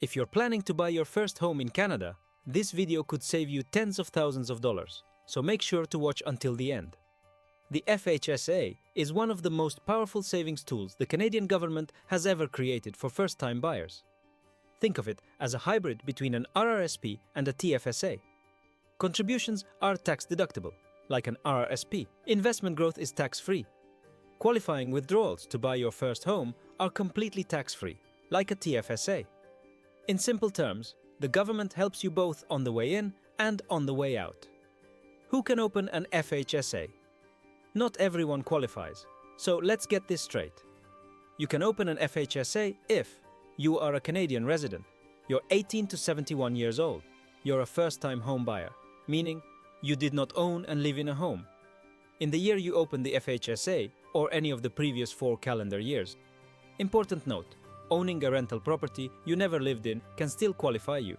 If you're planning to buy your first home in Canada, this video could save you tens of thousands of dollars, so make sure to watch until the end. The FHSA is one of the most powerful savings tools the Canadian government has ever created for first-time buyers. Think of it as a hybrid between an RRSP and a TFSA. Contributions are tax-deductible, like an RRSP. Investment growth is tax-free. Qualifying withdrawals to buy your first home are completely tax-free, like a TFSA. In simple terms, the government helps you both on the way in and on the way out. Who can open an FHSA? Not everyone qualifies, so let's get this straight. You can open an FHSA if you are a Canadian resident, you're 18 to 71 years old, you're a first-time home buyer, meaning you did not own and live in a home in the year you opened the FHSA or any of the previous 4 calendar years. Important note, owning a rental property you never lived in can still qualify you.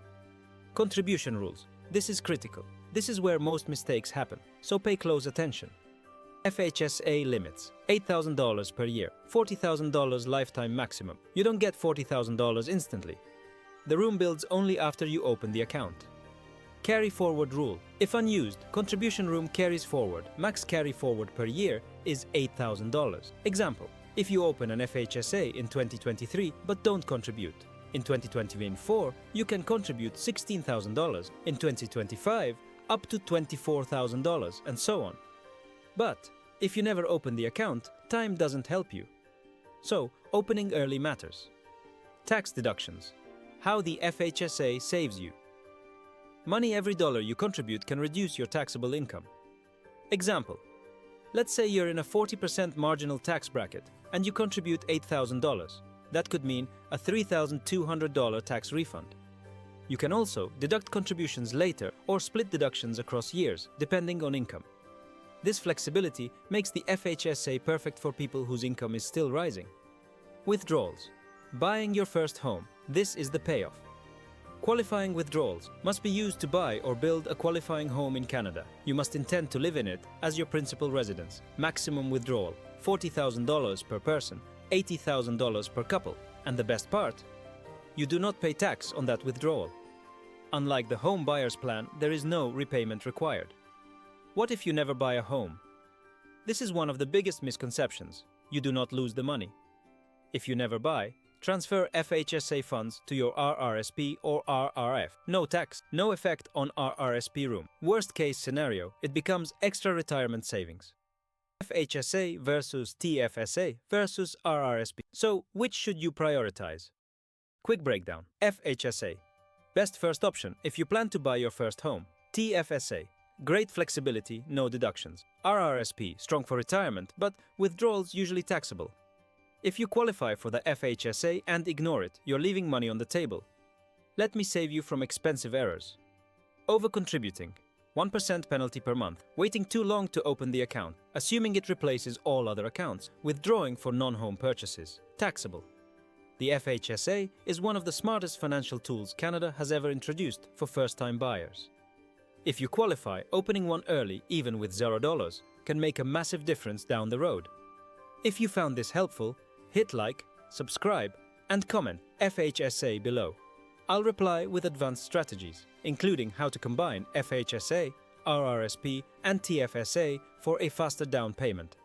Contribution rules. This is critical. This is where most mistakes happen, so pay close attention. FHSA limits: $8,000 per year, $40,000 lifetime maximum. You don't get $40,000 instantly. The room builds only after you open the account. Carry forward rule. If unused, contribution room carries forward. Max carry forward per year is $8,000. Example: if you open an FHSA in 2023 but don't contribute, in 2024 you can contribute $16,000, in 2025 up to $24,000, and so on. But if you never open the account, time doesn't help you. So, opening early matters. Tax deductions. How the FHSA saves you. Money every dollar you contribute can reduce your taxable income. Example: let's say you're in a 40% marginal tax bracket and you contribute $8,000. That could mean a $3,200 tax refund. You can also deduct contributions later or split deductions across years, depending on income. This flexibility makes the FHSA perfect for people whose income is still rising. Withdrawals. Buying your first home. This is the payoff. Qualifying withdrawals must be used to buy or build a qualifying home in Canada. You must intend to live in it as your principal residence. Maximum withdrawal: $40,000 per person, $80,000 per couple. And the best part? You do not pay tax on that withdrawal. Unlike the home buyer's plan, there is no repayment required. What if you never buy a home? This is one of the biggest misconceptions. You do not lose the money. If you never buy, transfer FHSA funds to your RRSP or RRF. No tax, no effect on RRSP room. Worst case scenario, it becomes extra retirement savings. FHSA versus TFSA versus RRSP. So, which should you prioritize? Quick breakdown. FHSA. Best first option if you plan to buy your first home. TFSA. Great flexibility, no deductions. RRSP. Strong for retirement, but withdrawals usually taxable. If you qualify for the FHSA and ignore it, you're leaving money on the table. Let me save you from expensive errors. Over-contributing. 1% penalty per month. Waiting too long to open the account, assuming it replaces all other accounts. Withdrawing for non-home purchases. Taxable. The FHSA is one of the smartest financial tools Canada has ever introduced for first-time buyers. If you qualify, opening one early, even with $0, can make a massive difference down the road. If you found this helpful, hit like, subscribe, and comment FHSA below. I'll reply with advanced strategies, including how to combine FHSA, RRSP, and TFSA for a faster down payment.